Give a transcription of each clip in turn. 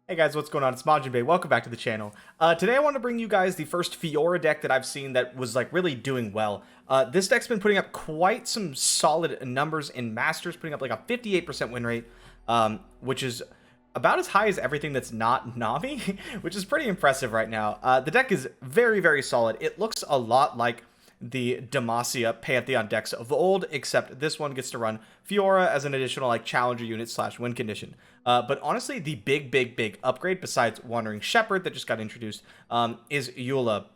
Hey guys, what's going on? It's MajiinBae. Welcome back to the channel. Today I want to bring you guys the first Fiora deck that I've seen that was like really doing well. This deck's been putting up quite some solid numbers in Masters, putting up like a 58% win rate, which is about as high as everything that's not Nami, which is pretty impressive right now. The deck is very, very solid. It looks a lot like the Demacia Pantheon decks of old, except this one gets to run Fiora as an additional like challenger unit / win condition. But honestly, the big upgrade besides Wandering Shepherd that just got introduced is Ayula,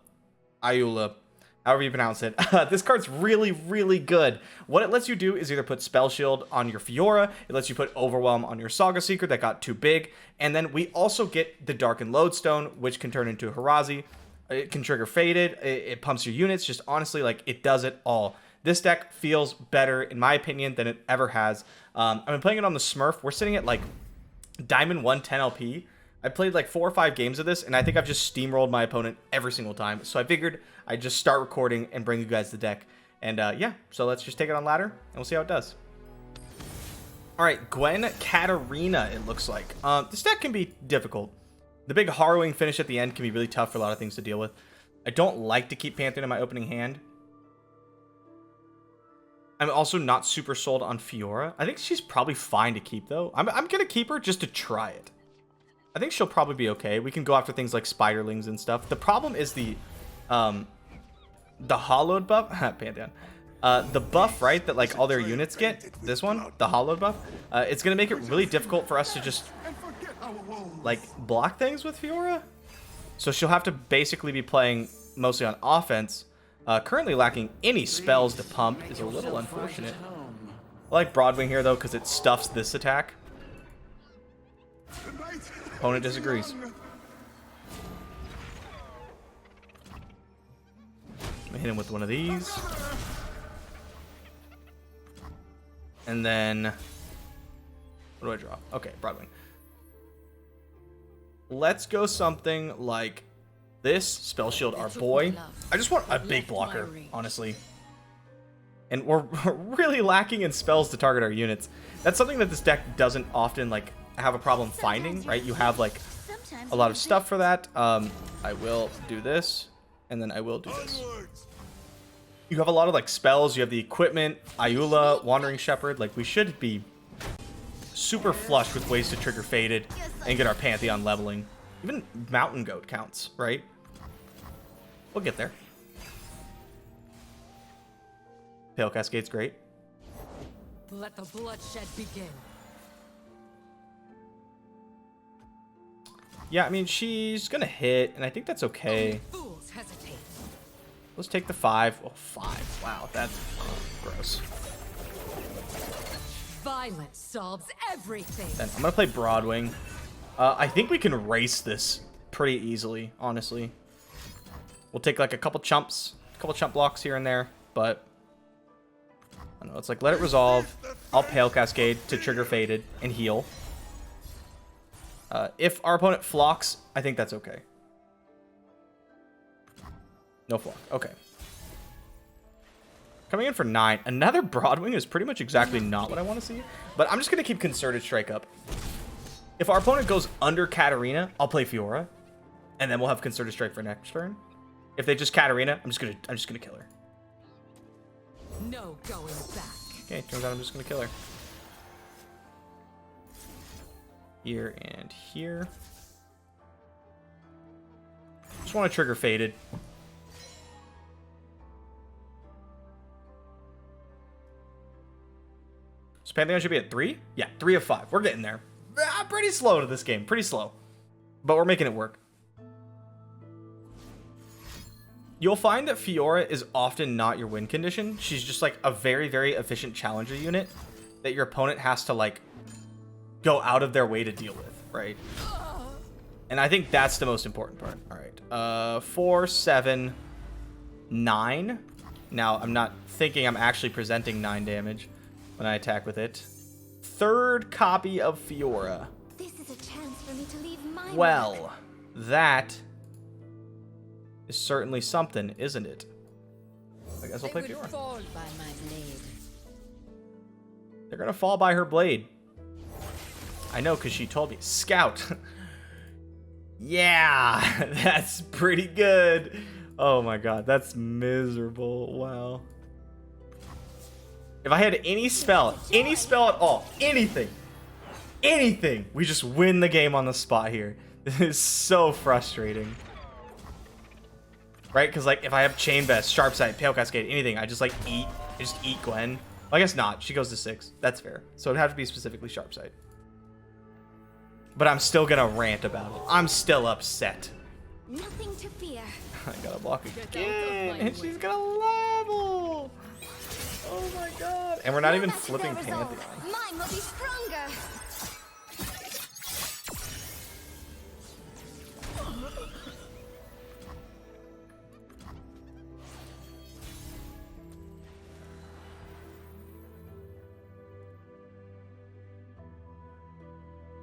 however you pronounce it. This card's really good. What it lets you do is either put Spell Shield on your Fiora, it lets you put Overwhelm on your Saga Seeker that got too big, and then we also get the Darkened Lodestone, which can turn into Harazi. It can trigger Faded, it pumps your units, just honestly, like, it does it all. This deck feels better, in my opinion, than it ever has. I've been playing it on the Smurf. We're sitting at, like, Diamond 110 LP. I played, like, 4 or 5 games of this, and I think I've just steamrolled my opponent every single time. So I figured I'd just start recording and bring you guys the deck. And, yeah, so let's just take it on ladder, and we'll see how it does. Alright, Gwen Katarina, it looks like. This deck can be difficult. The big harrowing finish at the end can be really tough for a lot of things to deal with. I don't like to keep Pantheon in my opening hand. I'm also not super sold on Fiora. I think she's probably fine to keep, though. I'm going to keep her just to try it. I think she'll probably be okay. We can go after things like Spiderlings and stuff. The problem is the hollowed buff. Pantheon. The buff, right, that like all their units get. This one, the hollowed buff. It's going to make it really difficult for us to just like block things with Fiora. So she'll have to basically be playing mostly on offense. Currently lacking any spells to pump is a little unfortunate. I like Broadwing here though because it stuffs this attack. Opponent disagrees. Let me hit him with one of these. And then what do I draw? Okay, Broadwing. Let's go something like this. Spell Shield our boy. I just want a big blocker, honestly. And we're really lacking in spells to target our units. That's something that this deck doesn't often like have a problem finding, right? You have like a lot of stuff for that. I will do this, and then I will do this. You have a lot of like spells. You have the equipment, Ayula, Wandering Shepherd. Like we should be super flush with ways to trigger Faded and get our Pantheon leveling. Even Mountain Goat counts, right? We'll get there. Pale Cascade's great. Let the bloodshed begin. Yeah, I mean, she's gonna hit, and I think that's okay. Fools hesitate. Let's take the 5. Oh, 5. Wow, that's gross. Violence solves everything. Then I'm gonna play Broadwing. I think we can race this pretty easily, honestly. We'll take like a couple chump blocks here and there, but I don't know. It's like let it resolve. I'll Pale Cascade to trigger Faded and heal. If our opponent flocks, I think that's okay. No flock. Okay. Coming in for 9. Another Broadwing is pretty much exactly not what I want to see. But I'm just going to keep Concerted Strike up. If our opponent goes under Katarina, I'll play Fiora. And then we'll have Concerted Strike for next turn. If they just Katarina, I'm just gonna kill her. No going back. Okay, turns out I'm just gonna kill her. Here and here. Just want to trigger Faded. So Pantheon should be at 3? Yeah, 3 of 5. We're getting there. Pretty slow to this game. Pretty slow. But we're making it work. You'll find that Fiora is often not your win condition. She's just like a very efficient challenger unit that your opponent has to like go out of their way to deal with, right? And I think that's the most important part. All right. 4, 7, 9. Now, I'm not thinking I'm actually presenting 9 damage when I attack with it. 3rd copy of Fiora. This is a chance for me to leave my Well, that is certainly something, isn't it? I guess I'll play Fiora. Fall by my blade. They're gonna fall by her blade. I know, because she told me. Scout. Yeah, that's pretty good. Oh my god, that's miserable. Wow. If I had any spell at all, anything, we just win the game on the spot here. This is so frustrating. Right? Because, like, if I have Chain Vest, Sharp Sight, Pale Cascade, anything, I just, like, eat. I just eat Gwen. Well, I guess not. She goes to 6. That's fair. So it'd have to be specifically Sharp Sight. But I'm still gonna rant about it. I'm still upset. Nothing to fear. I gotta block again, and she's gonna level. Oh my god! And we're not even flipping Pantheon. Mine will be stronger.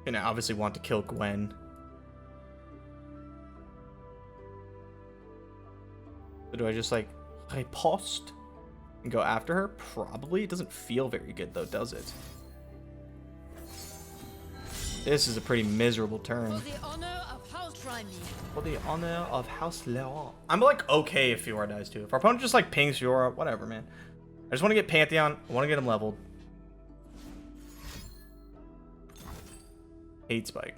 And I obviously want to kill Gwen. So do I just like riposte and go after her? Probably. It doesn't feel very good though, does it? This is a pretty miserable turn. For the honor of House Remy. For the honor of House Leon. I'm like okay if Fiora dies too. If our opponent just like pings Fiora, whatever, man. I just want to get Pantheon. I want to get him leveled. Hate Spike.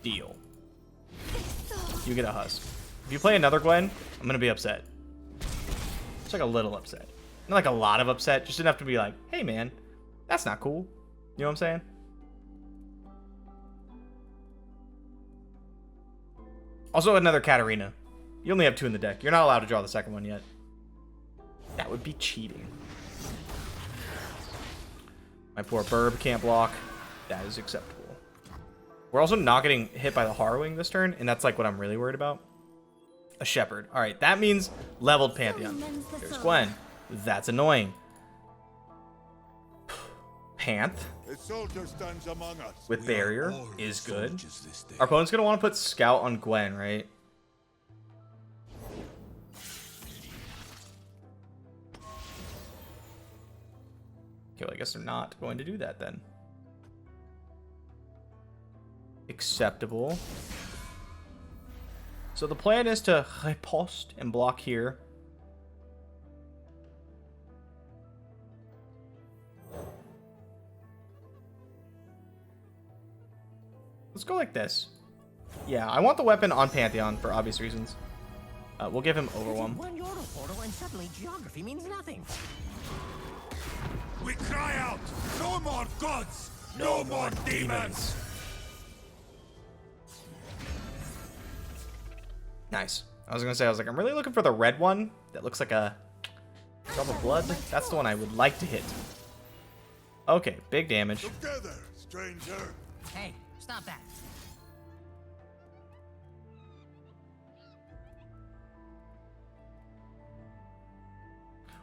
Deal. You get a Husk. If you play another Gwen, I'm gonna be upset. It's like a little upset. Not like a lot of upset, just enough to be like, hey man, that's not cool. You know what I'm saying? Also another Katarina. You only have 2 in the deck. You're not allowed to draw the second one yet. That would be cheating. My poor Burb can't block. That is acceptable. We're also not getting hit by the Harrowing this turn, and that's like what I'm really worried about. A Shepherd. All right, that means leveled Pantheon. There's Gwen. That's annoying. Panth with Barrier is good. Our opponent's going to want to put Scout on Gwen, right? Okay, well, I guess they're not going to do that then. Acceptable. So the plan is to riposte and block here. Let's go like this. Yeah, I want the weapon on Pantheon for obvious reasons. We'll give him Overwhelm. One Yordle portal and suddenly geography means nothing. We cry out, no more gods, no more demons. Nice. I was like, I'm really looking for the red one that looks like a drop of blood. That's the one I would like to hit. Okay, big damage. Together, stranger. Hey, stop that.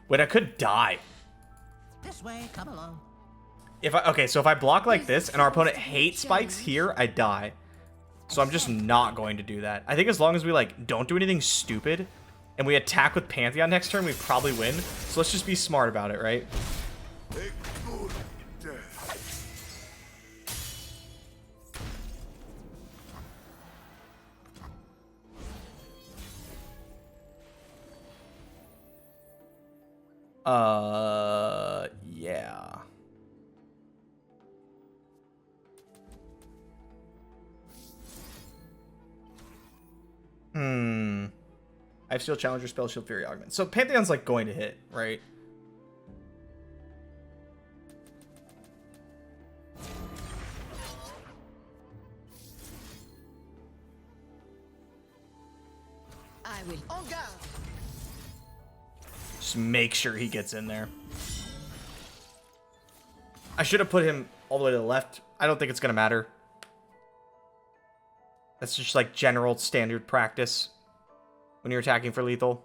Wait, I could die. This way, come along. So if I block like this and our opponent hates spikes here, I die. So I'm just not going to do that. I think as long as we like don't do anything stupid and we attack with Pantheon next turn, we probably win. So let's just be smart about it, right? A good death. Yeah. I have Steel Challenger, Spell Shield, Fury Augment. So Pantheon's like going to hit, right? I will. On guard. Just make sure he gets in there. I should have put him all the way to the left. I don't think it's going to matter. That's just like general standard practice when you're attacking for lethal.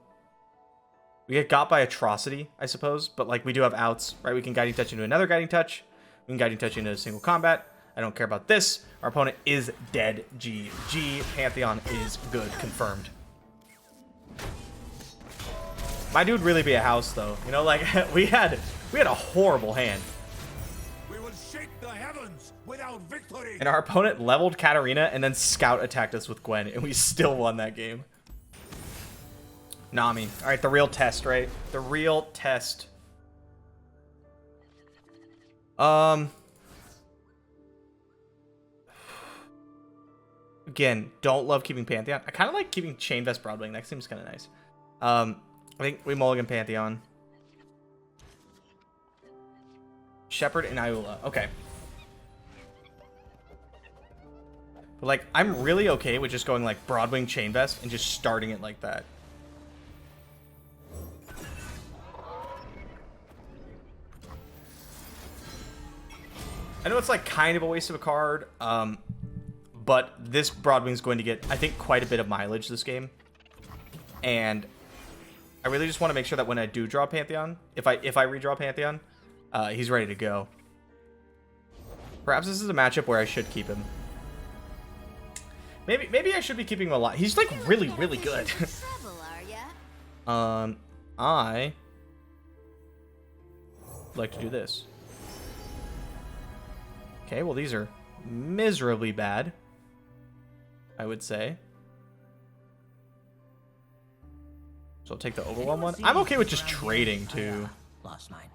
We get got by Atrocity, I suppose, but like we do have outs, right? We can Guiding Touch into another Guiding Touch. We can Guiding Touch into a single combat. I don't care about this. Our opponent is dead. GG. Pantheon is good. Confirmed. My dude really be a house though. You know, like we had a horrible hand. We will shake the heavens without victory. And our opponent leveled Katarina and then Scout attacked us with Gwen, and we still won that game. Nami. All right, the real test, right? The real test. Again, don't love keeping Pantheon. I kind of like keeping Chain Vest Broadwing. That seems kind of nice. I think we mulligan Pantheon. Shepherd and Ayula. Okay. But, like, I'm really okay with just going, like, Broadwing Chain Vest and just starting it like that. I know it's, like, kind of a waste of a card, but this Broadwing's going to get, I think, quite a bit of mileage this game. And I really just want to make sure that when I do draw Pantheon, if I redraw Pantheon, he's ready to go. Perhaps this is a matchup where I should keep him. Maybe I should be keeping him a lot. He's like really good. I would like to do this. Okay, well these are miserably bad, I would say. So I'll take the Overwhelm one. I'm okay with just trading too. Lost mine.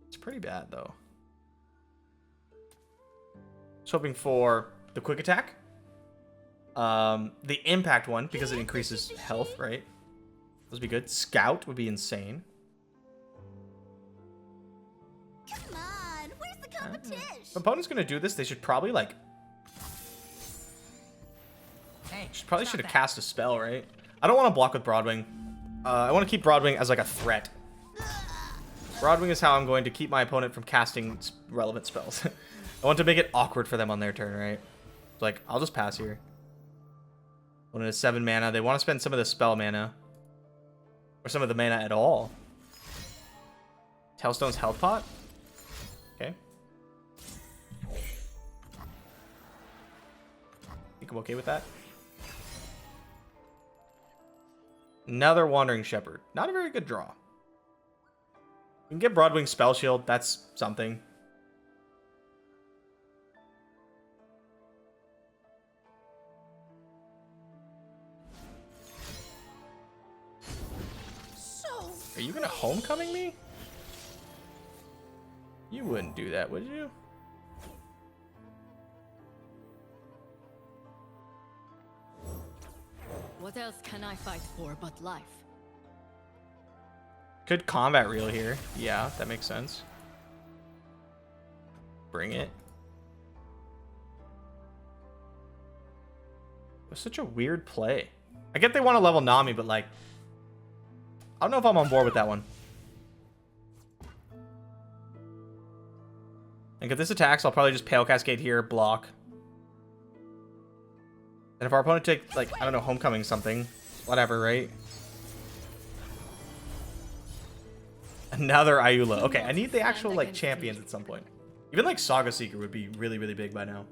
It's pretty bad though. Just hoping for the quick attack. The impact one, because it increases health, right? Those would be good. Scout would be insane. Come on, where's the competition? If opponent's gonna do this, they should probably like Hey, probably should have cast a spell, right? I don't want to block with Broadwing. I want to keep Broadwing as like a threat. Broadwing is how I'm going to keep my opponent from casting relevant spells. I want to make it awkward for them on their turn, right? It's like, I'll just pass here. When it is 7 mana, they want to spend some of the spell mana. Or some of the mana at all. Tailstone's health pot? Okay. I think I'm okay with that. Another Wandering Shepherd. Not a very good draw. We can get Broadwing Spell Shield. That's something. Are you gonna homecoming me? You wouldn't do that, would you? What else can I fight for but life? Good combat reel here. Yeah, that makes sense. Bring it. It was such a weird play. I get they want to level Nami, but like, I don't know if I'm on board with that one. And if this attacks, I'll probably just Pale Cascade here, block. And if our opponent takes, like, I don't know, homecoming something, whatever, right? Another Ayula. Okay, I need the actual, like, champions at some point. Even, like, Saga Seeker would be really, really big by now.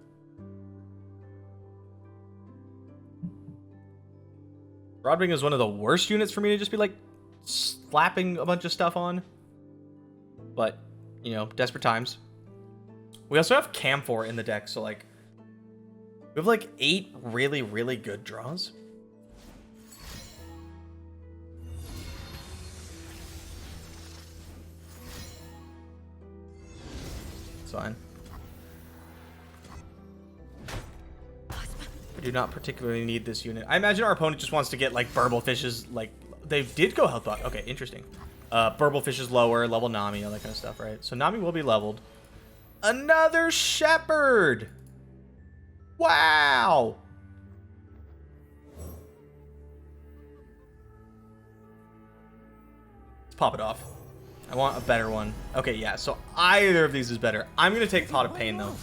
Broadwing is one of the worst units for me to just be, like, slapping a bunch of stuff on. But, you know, desperate times. We also have Camphor in the deck, so, like, we have, like, 8 really, really good draws. It's fine. I do not particularly need this unit. I imagine our opponent just wants to get, like, Burblefishes, like, they did go health bot. Okay, interesting. Burblefishes lower, level Nami, all that kind of stuff, right? So Nami will be leveled. Another Shepherd! Wow! Let's pop it off. I want a better one. Okay, yeah, so either of these is better. I'm going to take Pot of Pain, though.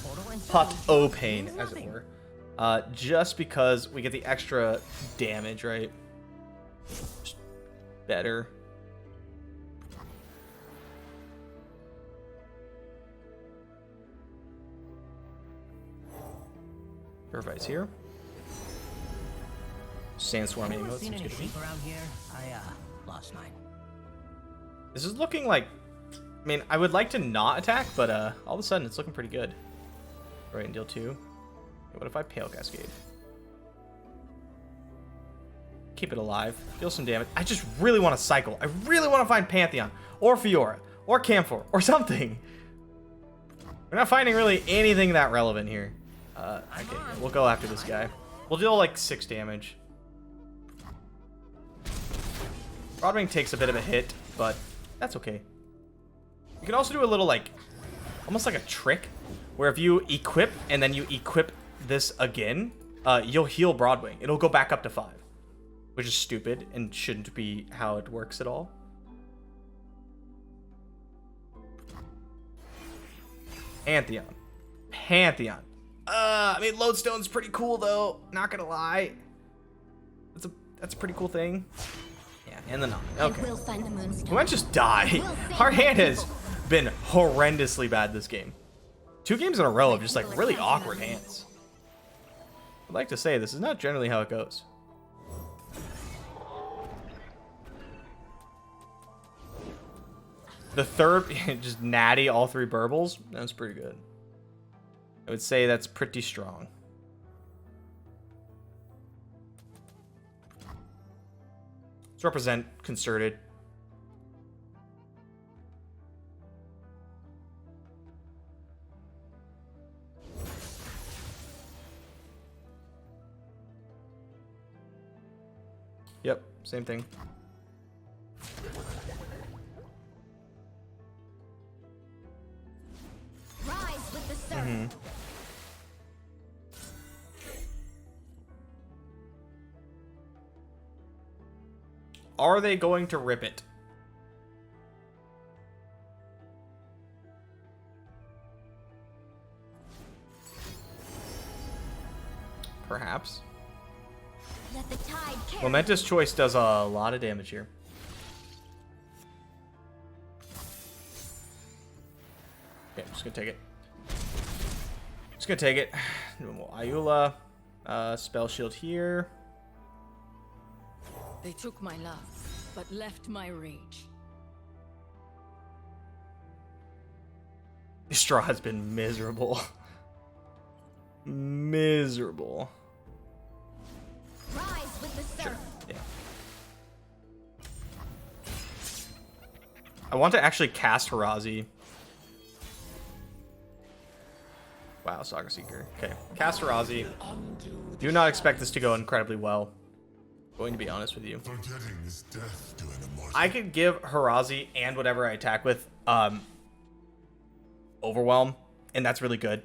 Pot o' Pain, as it were. Just because we get the extra damage, right? Just better. Purifies here. Sandstorm emote seems good to me. Around here, I lost mine. This is looking like I mean, I would like to not attack, but all of a sudden it's looking pretty good. Right, and deal 2. Okay, what if I Pale Cascade? Keep it alive. Deal some damage. I just really want to cycle. I really want to find Pantheon or Fiora or Camphor or something. We're not finding really anything that relevant here. Okay, we'll go after this guy. We'll deal like 6 damage. Broadwing takes a bit of a hit, but that's okay. You can also do a little like, almost like a trick, where if you equip and then you equip this again, you'll heal Broadwing. It'll go back up to 5, which is stupid and shouldn't be how it works at all. Pantheon. Pantheon. I mean, Lodestone's pretty cool though. Not gonna lie. That's a pretty cool thing. Yeah, and the Nami. Okay. We'll find the moonstone. We might just die. Our hand has been horrendously bad this game. 2 games in a row of just like really awkward hands. I'd like to say this is not generally how it goes. The third, just natty all 3 burbles. That's pretty good. I would say that's pretty strong. Let's represent Concerted. Yep, same thing. Rise with the surf. Are they going to rip it? Perhaps. Let the tide carry. Momentous Choice does a lot of damage here. Okay, I'm just gonna take it. Just gonna take it. Ayula, spell shield here. They took my love, but left my rage. This straw has been miserable. Miserable. Rise with the surf. Yeah. I want to actually cast Harazi. Wow, Saga Seeker. Okay, cast Harazi. Do not expect this to go incredibly well. Going to be honest with you. Forgetting is death to an immortal. I could give Harazi and whatever I attack with Overwhelm, and that's really good.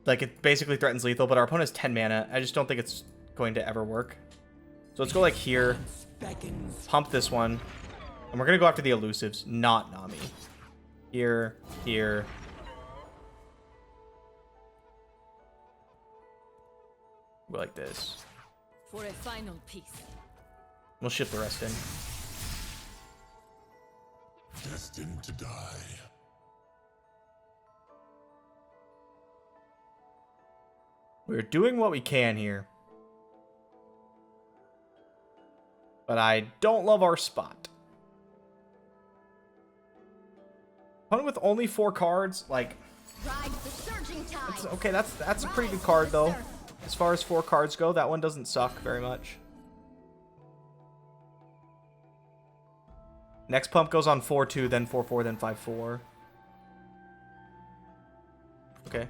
Like, it basically threatens lethal, but our opponent has 10 mana. I just don't think it's going to ever work. So let's go like here, pump this one, and we're going to go after the elusives, not Nami. Here, here. Go like this. For a final piece. We'll ship the rest in. Destined to die. We're doing what we can here. But I don't love our spot. Opponent with only 4 cards, like... Ride the surging tide. Okay, that's a pretty good card, though. As far as 4 cards go, that one doesn't suck very much. Next pump goes on 4-2, then 4-4, then 5-4. Okay.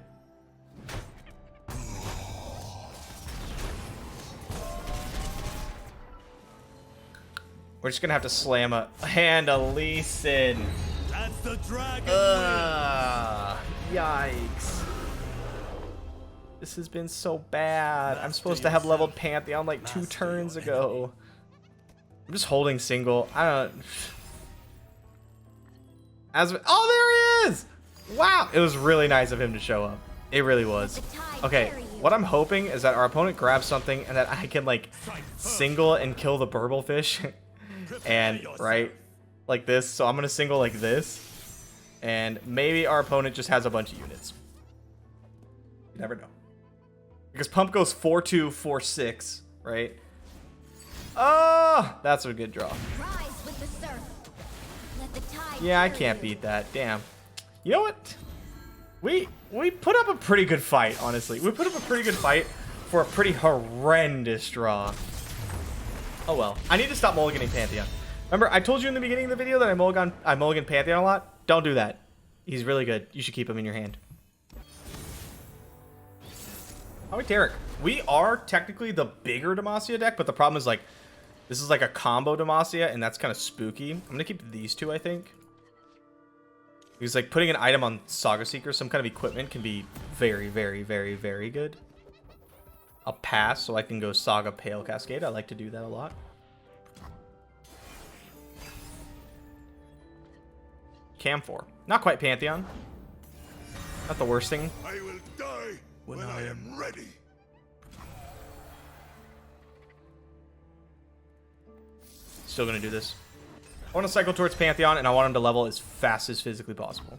We're just gonna have to slam a hand a Lee Sin. That's the dragon. Yikes. This has been so bad. I'm supposed to have leveled Pantheon like 2 turns ago. I'm just holding single. I don't... Oh, there he is! Wow! It was really nice of him to show up. It really was. Okay, what I'm hoping is that our opponent grabs something and that I can, like, single and kill the burblefish. And, right, like this. So I'm going to single like this. And maybe our opponent just has a bunch of units. You never know. Because pump goes 4-2, 4-6, right? Oh, that's a good draw. Rise with the surf. Let the tide Yeah, I can't beat that. Damn. You know what? We put up a pretty good fight, honestly. We put up a pretty good fight for a pretty horrendous draw. Oh well. I need to stop mulliganing Pantheon. Remember, I told you in the beginning of the video that I mulligan Pantheon a lot? Don't do that. He's really good. You should keep him in your hand. Alright, Derek. We are technically the bigger Demacia deck, but the problem is, like, this is like a combo Demacia, and that's kind of spooky. I'm going to keep these two, I think. Because, like, putting an item on Saga Seeker, some kind of equipment, can be very, very, very, very good. I'll pass so I can go Saga Pale Cascade. I like to do that a lot. Camphor. Not quite Pantheon. Not the worst thing. I will die when I am ready. Still gonna do this. I want to cycle towards Pantheon, and I want him to level as fast as physically possible.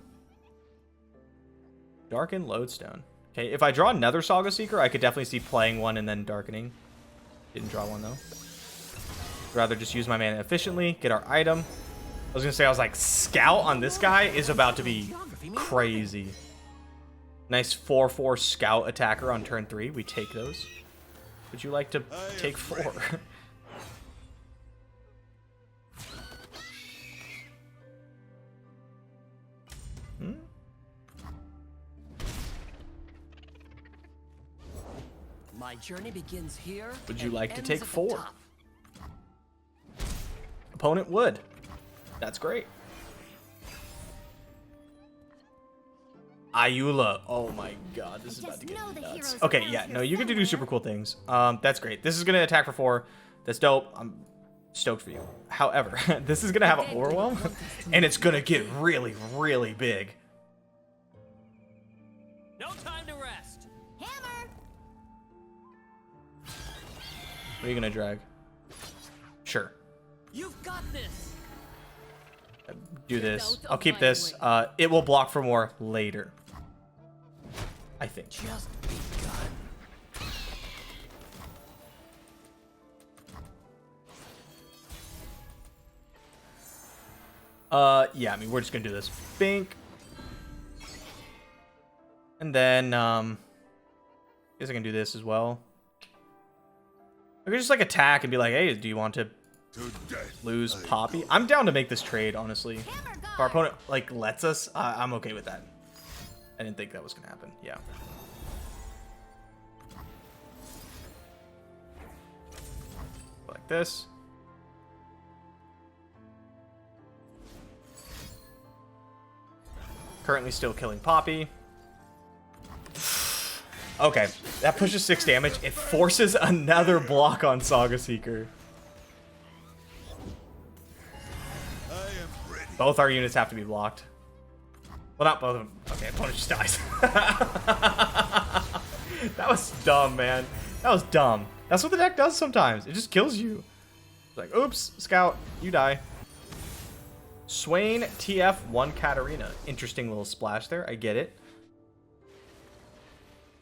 Darken Lodestone. Okay, if I draw another Saga Seeker, I could definitely see playing one and then darkening. Didn't draw one, though. Rather just use my mana efficiently, get our item. I was gonna say, I was like, Scout on this guy is about to be crazy. Nice 4/4 Scout attacker on turn 3. We take those. Would you like to take 4? My journey begins here. Would you and like to ends take at the 4? top. Opponent would. That's great. Ayula. Oh my god, this is about to get nuts. Okay, yeah, no, you get to do super cool things. That's great. This is going to attack for 4. That's dope. I'm stoked for you. However, this is going to have an Overwhelm, and it's going to get really, really big. No time to rest. Hammer. What are you going to drag? Sure. You've got this. Do this. I'll keep this. It will block for more later. I think. Just begun. Yeah, I mean, we're just gonna do this. Bink. And then, I guess I can do this as well. I could just, like, attack and be like, hey, do you want to lose Poppy? I'm down to make this trade, honestly. If our opponent, like, lets us, I'm okay with that. I didn't think that was gonna happen. Yeah. Like this. Currently still killing Poppy. Okay, that pushes 6 damage. It forces another block on Saga Seeker. I am ready. Both our units have to be blocked. Well, not both of them. Okay, opponent just dies. That was dumb, man. That was dumb. That's what the deck does sometimes. It just kills you. It's like, oops, Scout, you die. Swain TF 1 Katarina. Interesting little splash there. I get it.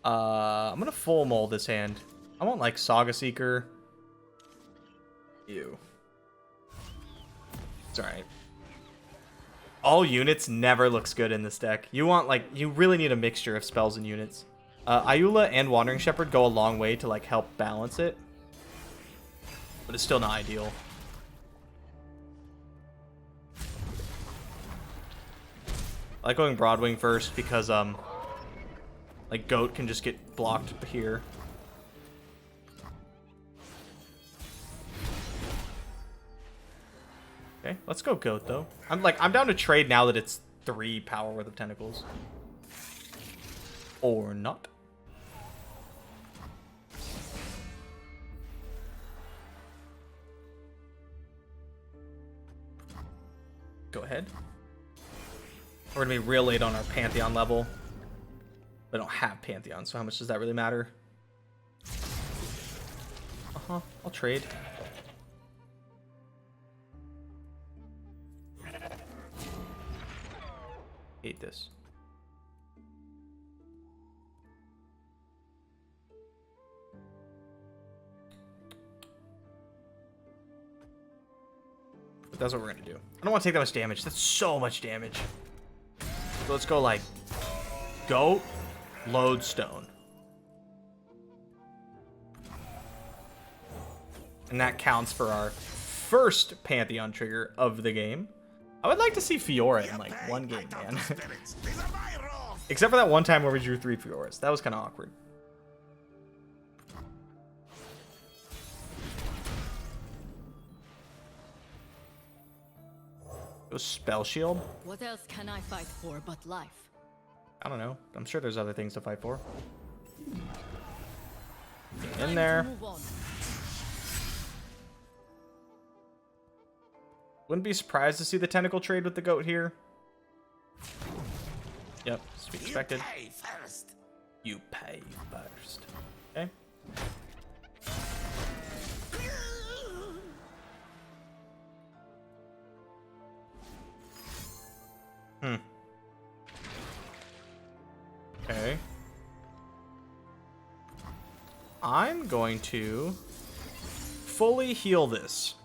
I'm gonna full mold this hand. I want like Saga Seeker. Ew. It's alright. All units never looks good in this deck. You want like, you really need a mixture of spells and units. Ayula and Wandering Shepherd go a long way to like help balance it. But it's still not ideal. I like going Broadwing first because like Goat can just get blocked here. Okay, let's go Goat though. I'm down to trade now that it's 3 power worth of tentacles. Or not. Go ahead. We're gonna be real late on our Pantheon level. We don't have Pantheon, so how much does that really matter? I'll trade. Hate this. That's what we're gonna do. I don't want to take that much damage. That's so much damage. So let's go like goat, lodestone. And that counts for our first Pantheon trigger of the game. I would like to see Fiora in like one game, man. Except for that one time where we drew 3 Fioras. That was kind of awkward. Go spell shield. What else can I fight for but life? I don't know. I'm sure there's other things to fight for. Time In to there. move on. Wouldn't be surprised to see the tentacle trade with the goat here. Yep, as we expected. You pay first. Okay. Okay. I'm going to fully heal this.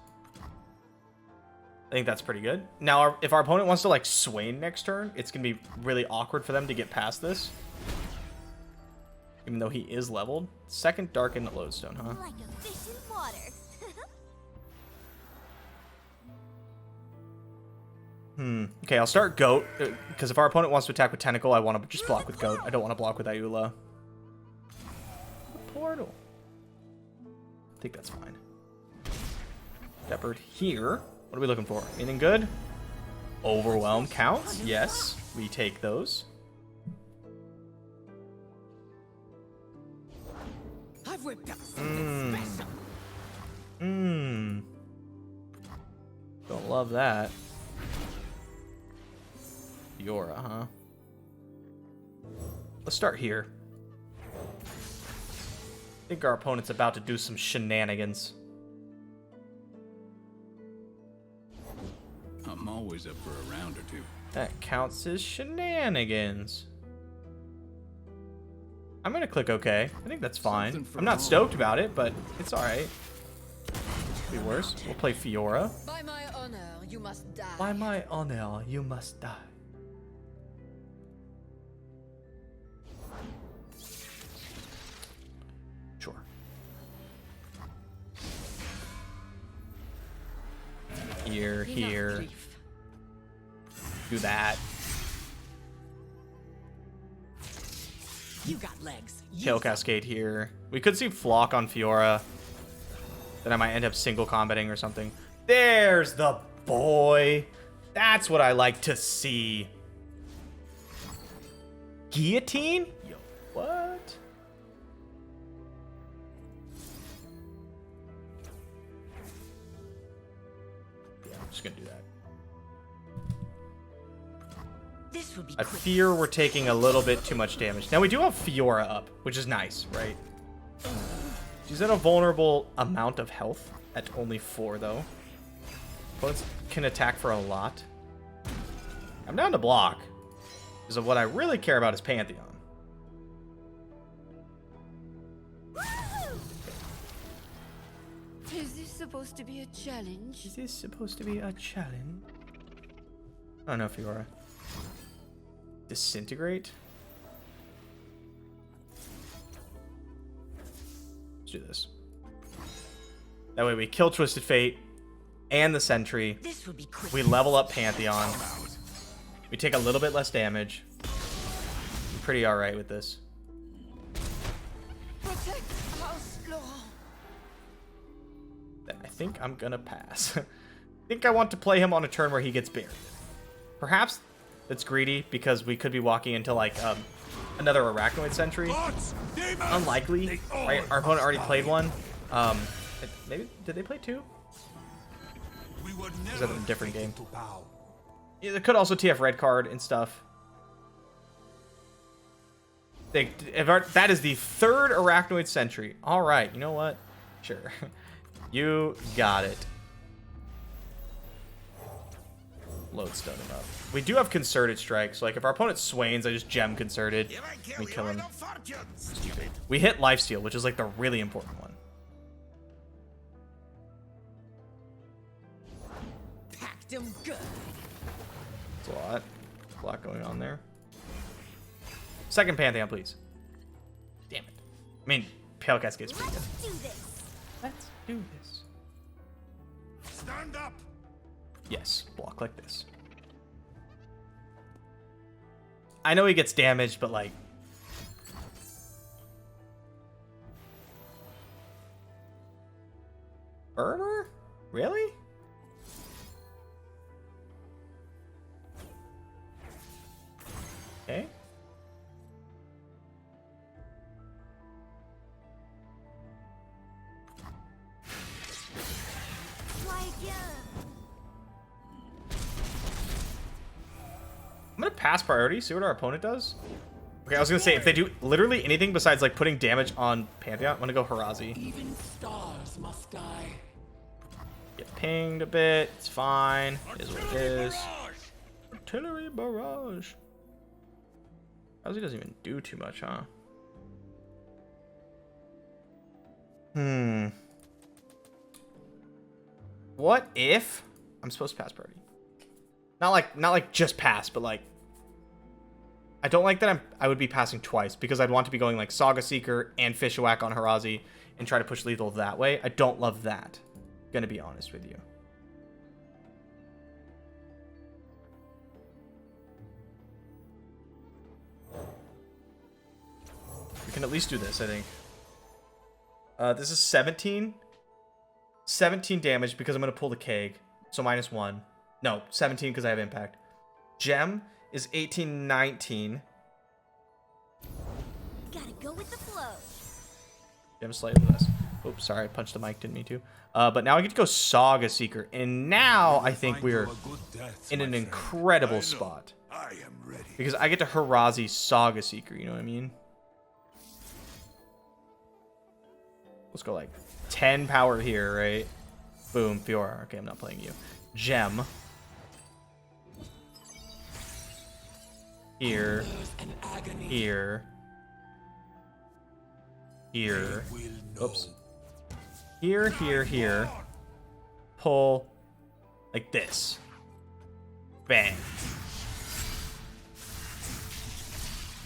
I think that's pretty good. Now, if our opponent wants to like Swain next turn, it's gonna be really awkward for them to get past this. Even though he is leveled. Second Darkened Lodestone, huh? Like a fish in water. Okay, I'll start Goat, because if our opponent wants to attack with Tentacle, I want to just block with Goat. I don't want to block with Ayula. Portal. I think that's fine. Shepherd here. What are we looking for? Anything good? Overwhelm counts. Yes, we take those. I've whipped up something special. Don't love that. Fiora, huh? Let's start here. I think our opponent's about to do some shenanigans. I'm always up for a round or two. That counts as shenanigans. I'm gonna click OK. I think that's fine. I'm not stoked about it, but it's alright. Could be worse. We'll play Fiora. By my honor, you must die. By my honor, you must die. Sure. Here, Enough here. grief. Do that. You got legs. Tail Cascade here. We could see Flock on Fiora. Then I might end up single combating or something. There's the boy. That's what I like to see. Guillotine? Yo, what? Yeah, I'm just gonna do that. This would be I quick. fear we're taking a little bit too much damage. Now we do have Fiora up, which is nice, right? She's at a vulnerable amount of health at only 4, though. Opponents can attack for a lot. I'm down to block. Because of what I really care about is Pantheon. Is this supposed to be a challenge? Is this supposed to be a challenge? Oh no, Fiora. Disintegrate? Let's do this. That way we kill Twisted Fate and the Sentry. This would be quick. We level up Pantheon. We take a little bit less damage. I'm pretty alright with this. Protect House Laurent. I think I'm gonna pass. I think I want to play him on a turn where he gets buried. Perhaps that's greedy because we could be walking into like another Arachnoid Sentry. Gods, demons, Unlikely, they all right? Our opponent already must played bow. one. Maybe did they play 2? We were that never a different fated game? to bow. Yeah, they could also TF red card and stuff. That is the 3rd Arachnoid Sentry. All right, you know what? Sure, you got it. Lodestone him up. We do have Concerted Strike, so like if our opponent swains, I just gem Concerted. We kill him. We hit Lifesteal, which is like the really important one. Whacked him good. It's a lot going on there. Second Pantheon, please. Damn it. I mean, Pale Cascade's pretty good. Let's do this. Let's do this. Stand up! Yes, block like this. I know he gets damaged, but like... Burner? Really? Okay. Try again. I'm gonna pass priority, see what our opponent does. Okay, I was gonna say, if they do literally anything besides like putting damage on Pantheon, I'm gonna go Harazi. Even stars must die. Get pinged a bit, it's fine. It is what it is. Barrage! Artillery barrage. Harazi doesn't even do too much, huh? What if I'm supposed to pass priority? Not like just pass, but like I don't like that I would be passing twice because I'd want to be going like Saga Seeker and Fishwhack on Harazi and try to push lethal that way. I don't love that. Gonna be honest with you. We can at least do this, I think. This is 17. 17 damage because I'm gonna pull the keg. So -1. No, 17 because I have impact. Gem is 18, 19. Gotta go with the flow. Gem slightly less. Oops, sorry, I punched the mic, didn't mean to. But now I get to go Saga Seeker. And now I think we're in an incredible spot. I am ready. Because I get to Harazi Saga Seeker, you know what I mean? Let's go like 10 power here, right? Boom, Fiora. Okay, I'm not playing you. Gem. Here. Here. Here. Oops. Here, here, here. Pull. Like this. Bang.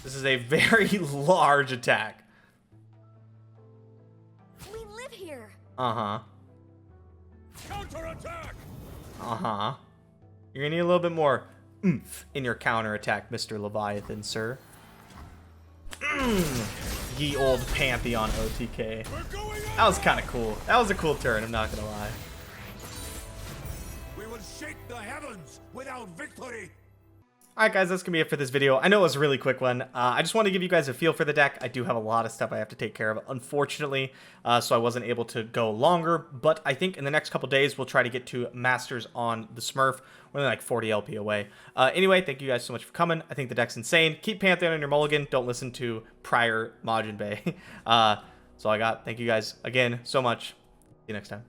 This is a very large attack. We live here. Uh-huh. Counterattack! Uh-huh. You're gonna need a little bit more oomph in your counterattack, Mr. Leviathan, sir. Ye old Pantheon OTK. We're going That was kind of cool. That was a cool turn, I'm not gonna lie. We will shake the heavens without victory! Alright guys, that's going to be it for this video. I know it was a really quick one. I just want to give you guys a feel for the deck. I do have a lot of stuff I have to take care of, unfortunately, so I wasn't able to go longer. But I think in the next couple days, we'll try to get to Masters on the Smurf. We're only like 40 LP away. Anyway, thank you guys so much for coming. I think the deck's insane. Keep Pantheon on your mulligan. Don't listen to prior MajiinBae. That's all I got. Thank you guys again so much. See you next time.